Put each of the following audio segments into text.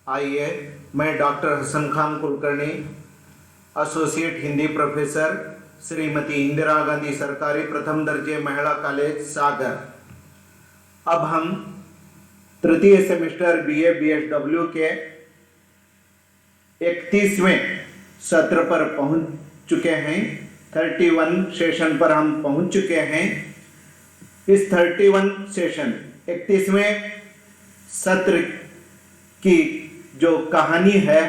आइए, मैं doctor Hasan Khan Kulkarni, associate Hindi professor, Shrimati Indira Gandhi सरकारी प्रथम दर्जे महिला कॉलेज सागर। अब हम तृतीय सेमेस्टर बीए बीएसडब्ल्यू के 31वें सत्र पर पहुंच चुके हैं। 31 सेशन पर हम पहुंच चुके हैं। इस 31 सेशन 31वें सत्र की जो कहानी है,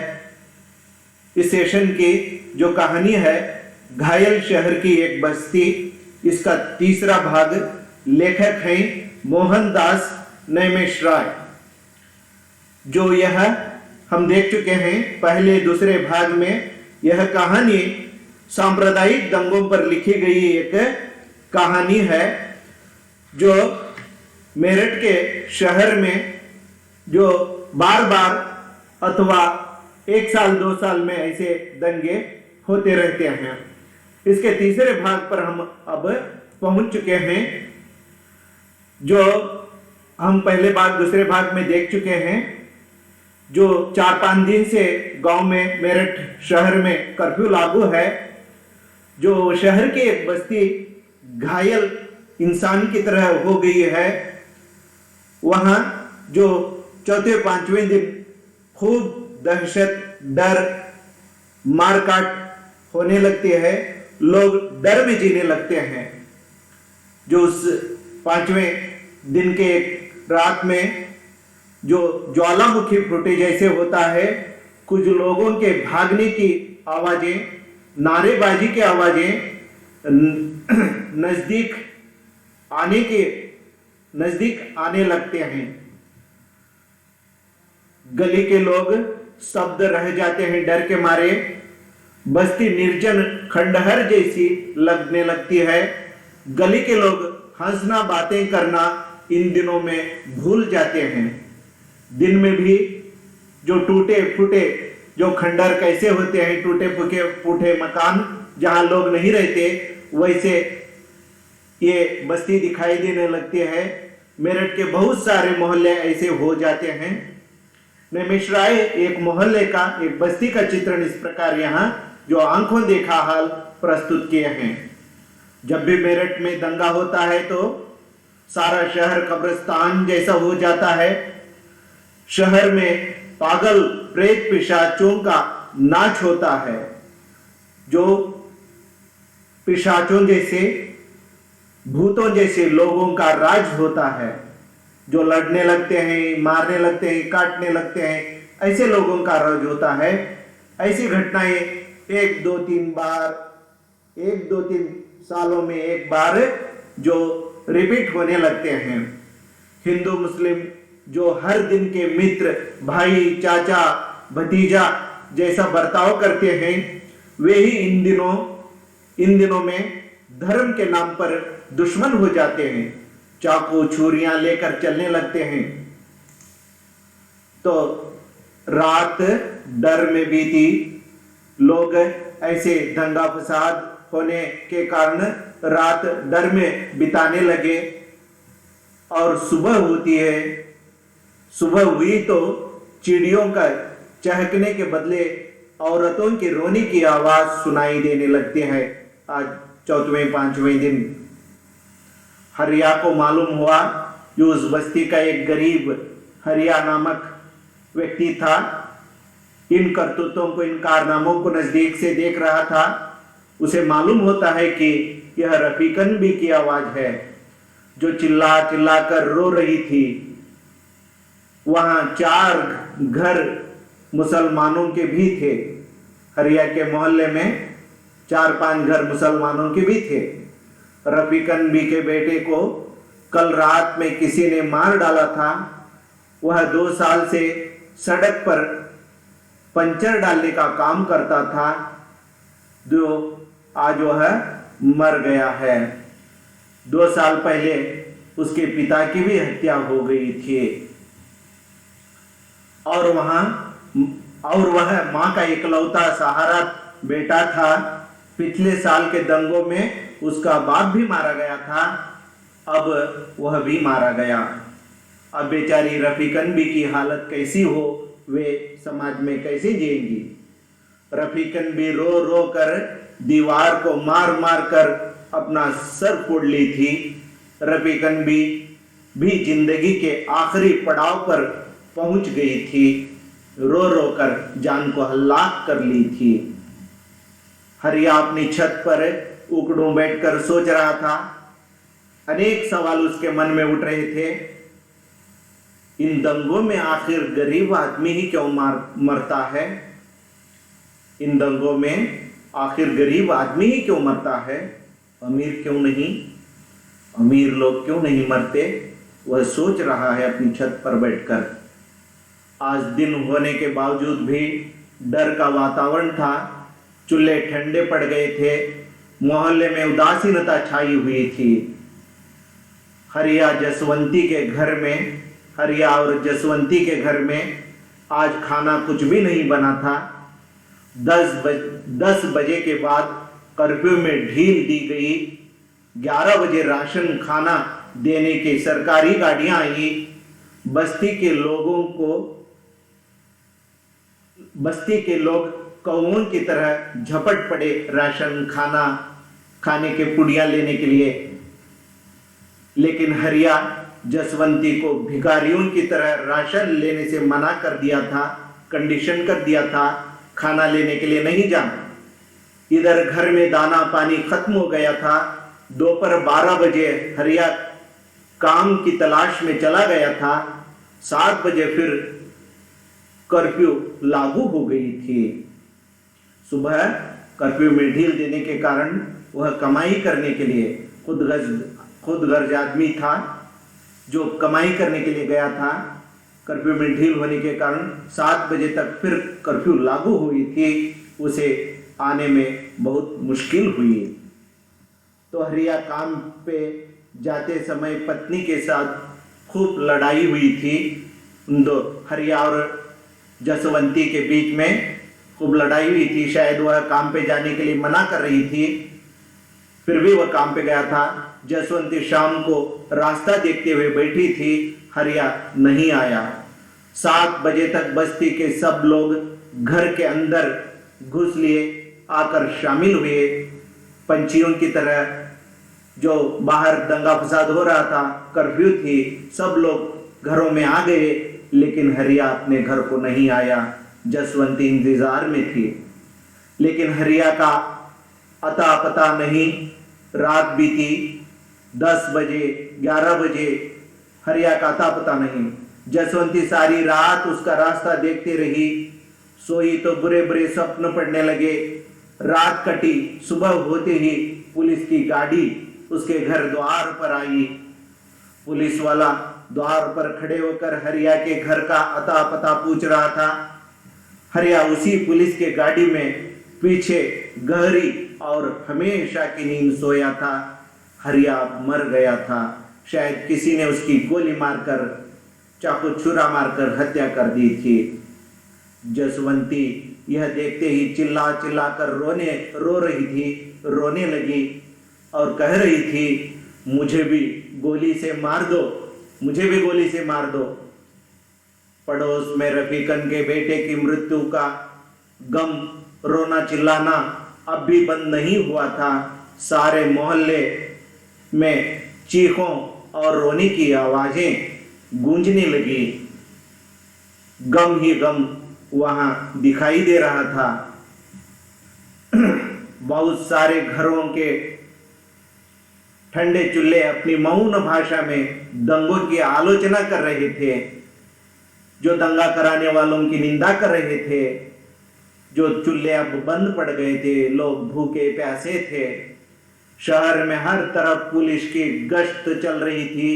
इस सेशन की जो कहानी है, घायल शहर की एक बस्ती, इसका तीसरा भाग। लेखक हैं मोहनदास नैमिषारण्य। जो यह हम देख चुके हैं पहले दूसरे भाग में। यह कहानी सांप्रदायिक दंगों पर लिखी गई एक कहानी है, जो मेरठ के शहर में जो बार बार अथवा 1 साल 2 साल में ऐसे दंगे होते रहते हैं। इसके तीसरे भाग पर हम अब पहुंच चुके हैं। जो हम पहले भाग दूसरे भाग में देख चुके हैं, जो 4-5 दिन से गांव में मेरठ शहर में कर्फ्यू लागू है। जो शहर की एक बस्ती घायल इंसान की तरह हो गई है। वहां जो चौथे 5वें दिन खूब दहशत, डर, मारकाट होने लगती है। लोग डर में जीने लगते हैं। जो उस 5वें दिन के एक रात में जो ज्वालामुखी फूटे जैसे होता है, कुछ लोगों के भागने की आवाजें, नारेबाजी की आवाजें, नजदीक आने लगते हैं। गली के लोग शब्द रह जाते हैं डर के मारे। बस्ती निर्जन खंडहर जैसी लगने लगती है। गली के लोग हंसना, बातें करना इन दिनों में भूल जाते हैं। दिन में भी जो टूटे फूटे जो खंडहर कैसे होते हैं, टूटे फूटे मकान जहां लोग नहीं रहते, वैसे ये बस्ती दिखाई देने लगती है। मेरठ के बहुत सारे मोहल्ले ऐसे हो जाते हैं। नैमिषारण्य एक मोहल्ले का, एक बस्ती का चित्रण इस प्रकार यहाँ जो आंखों देखा हाल प्रस्तुत किए हैं। जब भी मेरठ में दंगा होता है तो सारा शहर कब्रिस्तान जैसा हो जाता है। शहर में पागल प्रेत पिशाचों का नाच होता है। जो पिशाचों जैसे, भूतों जैसे लोगों का राज होता है, जो लड़ने लगते हैं, मारने लगते हैं, काटने लगते हैं, ऐसे लोगों का राज होता है। ऐसी घटनाएं 1-2-3 सालों में एक बार जो रिपीट होने लगते हैं। हिंदू मुस्लिम जो हर दिन के मित्र, भाई, चाचा, भतीजा जैसा बर्ताव करते हैं, वे ही इन दिनों में धर्म के नाम पर दुश्मन हो जाते हैं। चाकू छुरियां लेकर चलने लगते हैं। तो रात डर में बीती। लोग ऐसे दंगा फसाद होने के कारण रात डर में बिताने लगे। और सुबह होती है। सुबह हुई तो चिड़ियों का चहकने के बदले औरतों की रोने की आवाज सुनाई देने लगती है। आज 4वें 5वें दिन हरिया को मालूम हुआ, जो उस बस्ती का एक गरीब हरिया नामक व्यक्ति था, इन करतूतों को, इन कारनामों को नजदीक से देख रहा था। उसे मालूम होता है कि यह रफीकन बी की आवाज है, जो चिल्ला चिल्ला कर रो रही थी। वहां 4 घर मुसलमानों के भी थे। हरिया के मोहल्ले में 4-5 घर मुसलमानों के भी थे। रफीकन बी के बेटे को कल रात में किसी ने मार डाला था। वह 2 साल से सड़क पर पंचर डालने का काम करता था, जो आज वह मर गया है। 2 साल पहले उसके पिता की भी हत्या हो गई थी। और वह मां का इकलौता सहारा बेटा था। पिछले साल के दंगों में उसका बाप भी मारा गया था। अब वह भी मारा गया। अब बेचारी रफीकन बी की हालत कैसी हो वे समाज में कैसे जिएंगी। रफीकन भी रो रो कर दीवार को मार मार कर अपना सर फोड़ ली थी। रफीकन भी जिंदगी के आखिरी पड़ाव पर पहुंच गई थी, रो रो कर जान को हलाक कर ली थी। हरिया अपनी छत पर उकड़ू बैठकर सोच रहा था। अनेक सवाल उसके मन में उठ रहे थे। इन दंगों में आखिर गरीब आदमी ही क्यों मरता है? इन दंगों में आखिर गरीब आदमी ही क्यों मरता है? अमीर क्यों नहीं? अमीर लोग क्यों नहीं मरते? वह सोच रहा है अपनी छत पर बैठकर। आज दिन होने के बावजूद भी डर का वातावरण था। चूल्हे ठंडे पड़ गए थे। मोहल्ले में उदासीनता छाई हुई थी। हरिया और जसवंती के घर में आज खाना कुछ भी नहीं बना था। 10 बजे के बाद कर्फ्यू में ढील दी गई। 11 बजे राशन खाना देने की सरकारी गाड़ियां आई। बस्ती के लोग कौओं की तरह झपट पड़े राशन खाना खाने के पुड़िया लेने के लिए। लेकिन हरिया जसवंती को भिखारियों की तरह राशन लेने से मना कर दिया था, कंडीशन कर दिया था, खाना लेने के लिए नहीं जाना। इधर घर में दाना पानी खत्म हो गया था। दोपहर 12 बजे हरिया काम की तलाश में चला गया था। 7 बजे फिर कर्फ्यू लागू हो गई थी। सुबह कर्फ्यू में ढील देने के कारण वह कमाई करने के लिए खुदगर्ज आदमी था जो कमाई करने के लिए गया था। कर्फ्यू में ढील होने के कारण 7 बजे तक फिर कर्फ्यू लागू हुई थी। उसे आने में बहुत मुश्किल हुई। तो हरिया काम पे जाते समय पत्नी के साथ खूब लड़ाई हुई थी। हरिया और जसवंती के बीच में खूब लड़ाई हुई थी। शायद वह काम पे जाने के लिए मना कर रही थी, फिर भी वह काम पे गया था। जसवंती शाम को रास्ता देखते हुए बैठी थी। हरिया नहीं आया। 7 बजे तक बस्ती के सब लोग घर के अंदर घुस लिए आकर शामिल हुए। पंछियों की तरह जो बाहर दंगा फसाद हो रहा था, कर्फ्यू थी, सब लोग घरों में आ गए। लेकिन हरिया अपने घर को नहीं आया। जसवंती इंतजार में थी, लेकिन हरिया का अता पता नहीं। रात बीती 10 बजे 11 बजे, हरिया का अता पता नहीं। जसवंती सारी रात उसका रास्ता देखती रही। सोई तो बुरे बुरे स्वप्न पड़ने लगे। रात कटी। सुबह होते ही पुलिस की गाड़ी उसके घर द्वार पर आई। पुलिस वाला द्वार पर खड़े होकर हरिया के घर का अता पता पूछ रहा था। हरिया उसी पुलिस के गाड़ी में पीछे गहरी और हमेशा की नींद सोया था। हरिया मर गया था। शायद किसी ने उसकी गोली मारकर, चाकू छुरा मारकर हत्या कर दी थी। जसवंती यह देखते ही चिल्ला चिल्ला कर रो रही थी, रोने लगी और कह रही थी, मुझे भी गोली से मार दो, मुझे भी गोली से मार दो। पड़ोस में रफीकन के बेटे की मृत्यु का गम, रोना चिल्लाना अब भी बंद नहीं हुआ था। सारे मोहल्ले में चीखों और रोने की आवाजें गूंजने लगी। गम ही गम वहां दिखाई दे रहा था। बहुत सारे घरों के ठंडे चूल्हे अपनी मौन भाषा में दंगों की आलोचना कर रहे थे, जो दंगा कराने वालों की निंदा कर रहे थे। जो चूल्हे अब बंद पड़ गए थे, लोग भूखे प्यासे थे। शहर में हर तरफ पुलिस की गश्त चल रही थी।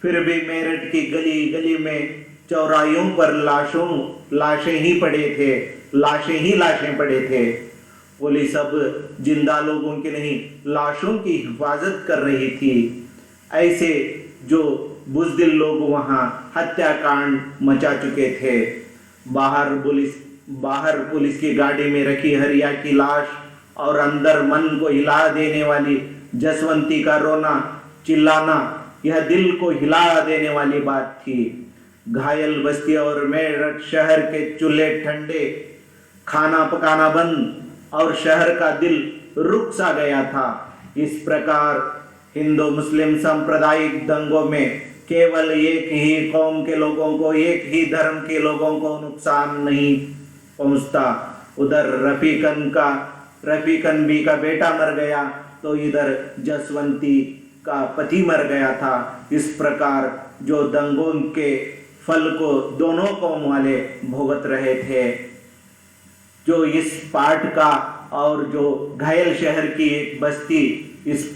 फिर भी मेरठ की गली गली में चौराहों पर लाशें ही पड़े थे। पुलिस अब जिंदा लोगों की नहीं, लाशों की हिफाजत कर रही थी। ऐसे जो बुज़दिल लोग वहां हत्याकांड मचा चुके थे। बाहर पुलिस की गाड़ी में रखी हरिया की लाश और अंदर मन को हिला देने वाली जसवंती का रोना चिल्लाना, यह दिल को हिला देने वाली बात थी। घायल बस्ती और मेरठ शहर के चूल्हे ठंडे, खाना पकाना बंद और शहर का दिल रुक सा गया था। इस प्रकार हिंदू मुस्लिम सांप्रदायिक दंगों में केवल एक ही कौम के लोगों को, एक ही धर्म के लोगों को नुकसान नहीं पहुंचता। उधर रफीकन बी का बेटा मर गया तो इधर जसवंती का पति मर गया था। इस प्रकार जो दंगों के फल को दोनों कौम वाले भुगत रहे थे। जो इस पाठ का और जो घायल शहर की एक बस्ती, इस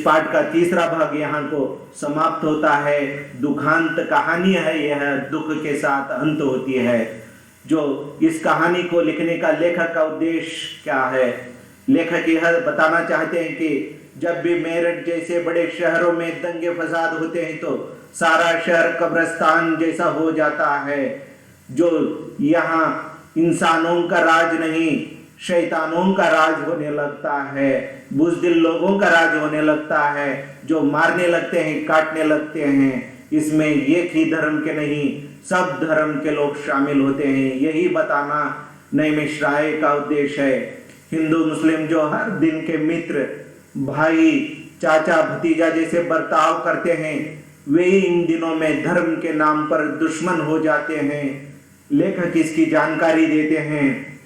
पाठ का तीसरा भाग यहाँ को समाप्त होता है। दुखांत कहानी है, यह दुख के साथ अंत होती है। जो इस कहानी को लिखने का लेखक का उद्देश्य क्या है? लेखक यह बताना चाहते हैं कि जब भी मेरठ जैसे बड़े शहरों में दंगे फसाद होते हैं तो सारा शहर कब्रिस्तान जैसा हो जाता है। जो यहाँ इंसानों का राज नहीं, शैतानों का राज होने लगता है, बुज़दिल लोगों का राज होने लगता है, जो मारने लगते हैं, काटने लगते हैं। इसमें एक ही धर्म के नहीं, सब धर्म के लोग शामिल होते हैं। यही बताना नईमिष राय का उद्देश्य है। हिंदू मुस्लिम जो हर दिन के मित्र, भाई, चाचा, भतीजा जैसे बर्ताव करते हैं, वे इन दिनों में धर्म के नाम पर दुश्मन हो जाते हैं। लेखक इसकी जानकारी देते हैं।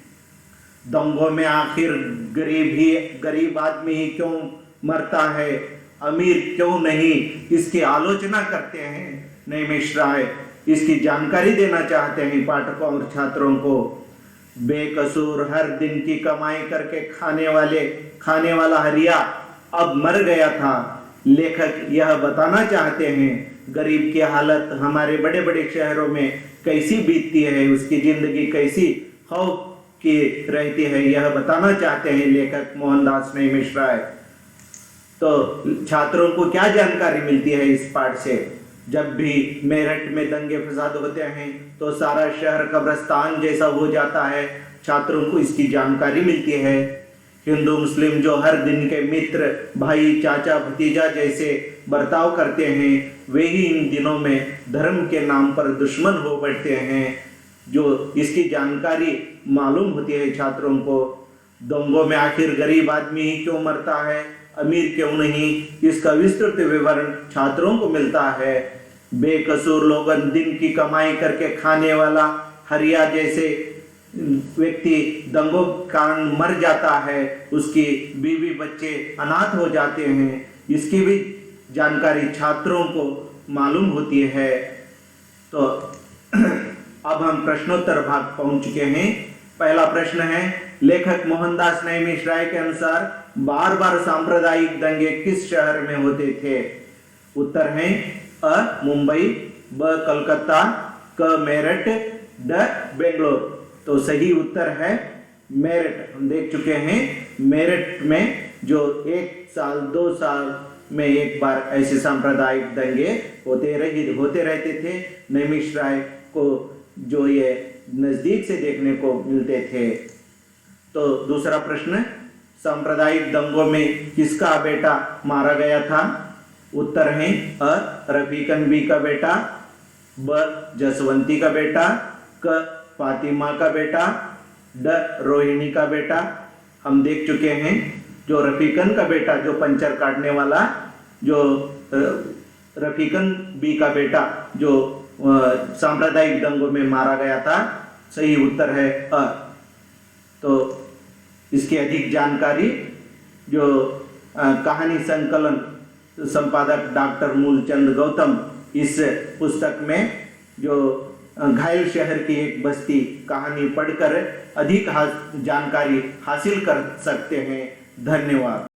दंगों में आखिर गरीब आदमी ही क्यों मरता है, अमीर क्यों नहीं, इसकी आलोचना करते हैं नईमिष राय। इसकी जानकारी देना चाहते हैं पाठकों और छात्रों को। बेकसूर हर दिन की कमाई करके खाने वाला हरिया अब मर गया था। लेखक यह बताना चाहते हैं गरीब की हालत हमारे बड़े बड़े शहरों में कैसी बीतती है, उसकी जिंदगी कैसी खौफ की रहती है, यह बताना चाहते हैं लेखक मोहनदास नईमिष राय। तो छात्रों को क्या जानकारी मिलती है इस पाठ से? जब भी मेरठ में दंगे फसाद होते हैं तो सारा शहर कब्रिस्तान जैसा हो जाता है। छात्रों को इसकी जानकारी मिलती है। हिंदू मुस्लिम जो हर दिन के मित्र, भाई, चाचा, भतीजा जैसे बर्ताव करते हैं, वे ही इन दिनों में धर्म के नाम पर दुश्मन हो बैठते हैं। जो इसकी जानकारी मालूम होती है छात्रों को। दंगों में आखिर गरीब आदमी ही क्यों मरता है, अमीर क्यों नहीं, इसका विस्तृत विवरण छात्रों को मिलता है। बेकसूर लोग दिन की कमाई करके खाने वाला हरिया जैसे व्यक्ति दंगों के कारण मर जाता है, उसकी बीवी बच्चे अनाथ हो जाते हैं, इसकी भी जानकारी छात्रों को मालूम होती है। तो अब हम प्रश्नोत्तर भाग पहुंच चुके हैं। पहला प्रश्न है, लेखक मोहनदास नईमिष राय के अनुसार बार बार सांप्रदायिक दंगे किस शहर में होते थे? उत्तर है अ मुंबई, ब कलकत्ता, क मेरठ, ड बेंगलोर। तो सही उत्तर है मेरठ। हम देख चुके हैं मेरठ में जो 1 साल 2 साल में एक बार ऐसे सांप्रदायिक दंगे होते रहते थे। नईमिष राय को जो ये नजदीक से देखने को मिलते थे। तो दूसरा प्रश्न, सांप्रदायिक दंगों में किसका बेटा मारा गया था? उत्तर है अ रफीकन बी का बेटा, ब जसवंती का बेटा, क फातिमा का बेटा, ड रोहिणी का बेटा। हम देख चुके हैं जो रफीकन का बेटा, जो पंचर काटने वाला, जो रफीकन बी का बेटा जो सांप्रदायिक दंगों में मारा गया था, सही उत्तर है अ। तो इसकी अधिक जानकारी जो कहानी संकलन संपादक डॉक्टर मूलचंद गौतम इस पुस्तक में जो घायल शहर की एक बस्ती कहानी पढ़कर अधिक जानकारी हासिल कर सकते हैं। धन्यवाद।